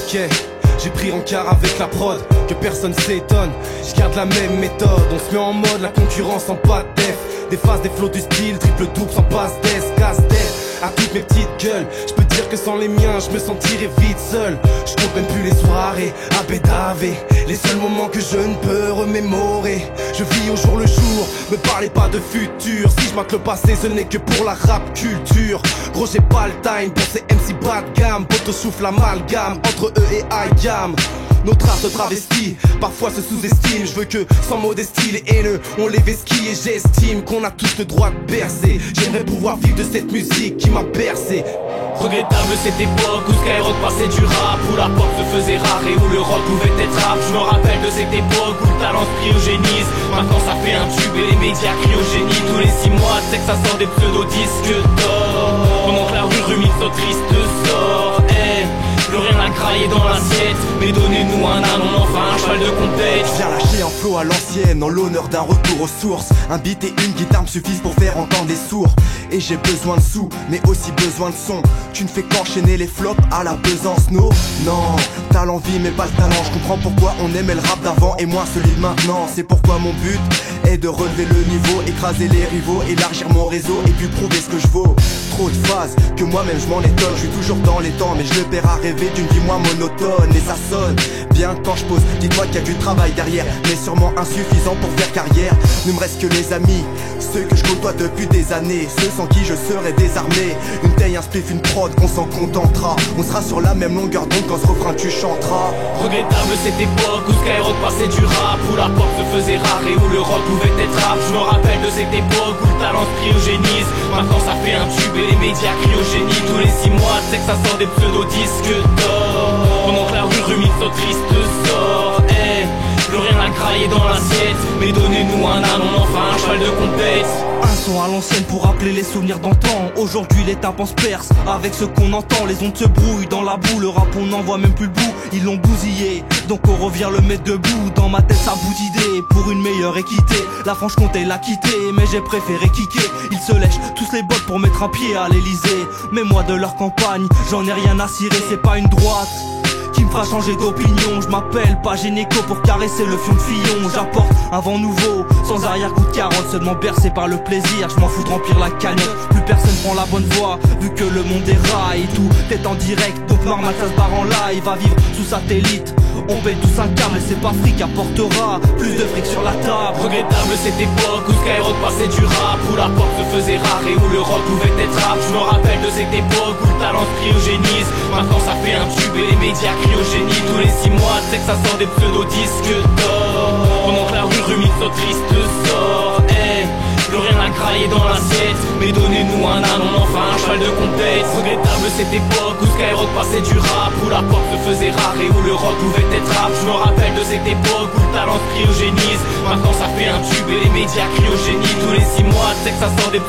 Ok, j'ai pris rencard avec la prod, que personne s'étonne. Je garde la même méthode, on se met en mode, la concurrence en pas de def. Des phases, des flots du style, triple double sans passe d'ess, casse-tête. À toutes mes petites gueules, je peux dire que sans les miens, je me sentirais vite seul. Je compte même plus les soirées, à bédaver, les seuls moments que je ne peux remémorer. Je vis au jour le jour, me parlez pas de futur. Si je marque le passé, ce n'est que pour la rap culture. Gros, j'ai pas le time pour ces MC bas de gamme. Poto souffle l'amalgame entre eux et IAM. Notre art se travestit, parfois se sous-estime. Je veux que, sans modestie, les haineux on les vesquilles. Et j'estime qu'on a tous le droit de bercer. J'aimerais pouvoir vivre de cette musique qui m'a bercé. Regrettable cette époque où Skyrock passait du rap, où la pop se faisait rare et où le rock pouvait être rap. Je me rappelle de cette époque où le talent se cryogénise. Maintenant ça fait un tube et les médias cryogénisent. Tous les 6 mois, c'est que ça sort des pseudo-disques d'or. Pendant que la rue rumine son triste sort. Plus rien à crailler dans l'assiette, mais donnez-nous un âne, enfin un cheval de compète. Je viens lâcher un flow à l'ancienne, en l'honneur d'un retour aux sources. Un beat et une guitare me suffisent pour faire entendre les sourds. Et j'ai besoin de sous, mais aussi besoin de son. Tu ne fais qu'enchaîner les flops à la pesance, no. Non, t'as l'envie mais pas le talent. Je comprends pourquoi on aimait le rap d'avant et moins celui de maintenant. C'est pourquoi mon but est de relever le niveau, écraser les rivaux, élargir mon réseau et puis prouver ce que je vaux. Trop de phases que moi-même je m'en étonne. Je suis toujours dans les temps mais je le perds à rêver d'une vie moins monotone. Et ça sonne bien quand je pose. Dis-toi qu'il y a du travail derrière, mais sûrement insuffisant pour faire carrière. Ne me reste que les amis, ceux que je côtoie depuis des années, ceux sans qui je serais désarmé. Une taille, un spliff, une prod, on s'en contentera. On sera sur la même longueur d'onde quand ce refrain tu chanteras. Regrettable cette époque où Skyrock passait du rap, où la pop se faisait rare et où le rock pouvait être rap. Je me rappelle de cette époque où le talent se cryogénise. Maintenant ça fait un tube et les médias cryogénisent. Tous les 6 mois, c'est que ça sort des pseudo-disques d'or. Pendant que la rue rumine son triste sort. Plus rien à crailler dans l'assiette, mais donnez-nous un âne, enfin un cheval de compète. Un son à l'ancienne pour rappeler les souvenirs d'antan. Aujourd'hui les tapants se percent avec ce qu'on entend. Les ondes se brouillent dans la boue, le rap on n'en voit même plus le bout. Ils l'ont bousillé, donc on revient le mettre debout. Dans ma tête ça bout d'idées, pour une meilleure équité. La Franche-Comté l'a quitté, mais j'ai préféré kicker. Ils se lèchent tous les bottes pour mettre un pied à l'Elysée. Mais moi de leur campagne, j'en ai rien à cirer. C'est pas une droite qui me fera changer d'opinion. Je m'appelle pas gynéco pour caresser le fion de Fillon. J'apporte un vent nouveau, sans arrière-goût de carotte. Seulement bercé par le plaisir, je m'en fous de remplir la cagnotte. Plus personne prend la bonne voie, vu que le monde est rail. Tout est en direct, donc normal ça se barre en live. Va vivre sous satellite, on paye tous un câble. Et c'est pas fric apportera plus de fric sur la table. Regrettable cette époque où Skyrock passait du rap, où la pop se faisait rare et où le rock pouvait être rap. Je me rappelle de cette époque où le talent se cryogénise. Maintenant ça fait un tube et les médias cryogénisent. Tous les 6 mois, c'est que ça sort des pseudo-disques d'or. Pendant que la rue rumine son triste sort. Plus rien à crailler dans l'assiette, mais donnez-nous un âne, enfin un cheval de compète. Regrettable cette époque où Skyrock passait du rap, où la pop se faisait rare et où le rock pouvait être rap. Je me rappelle de cette époque où le talent se cryogénise. Maintenant ça fait un tube et les médias cryogénisent. Tous les 6 mois, c'est que ça sort des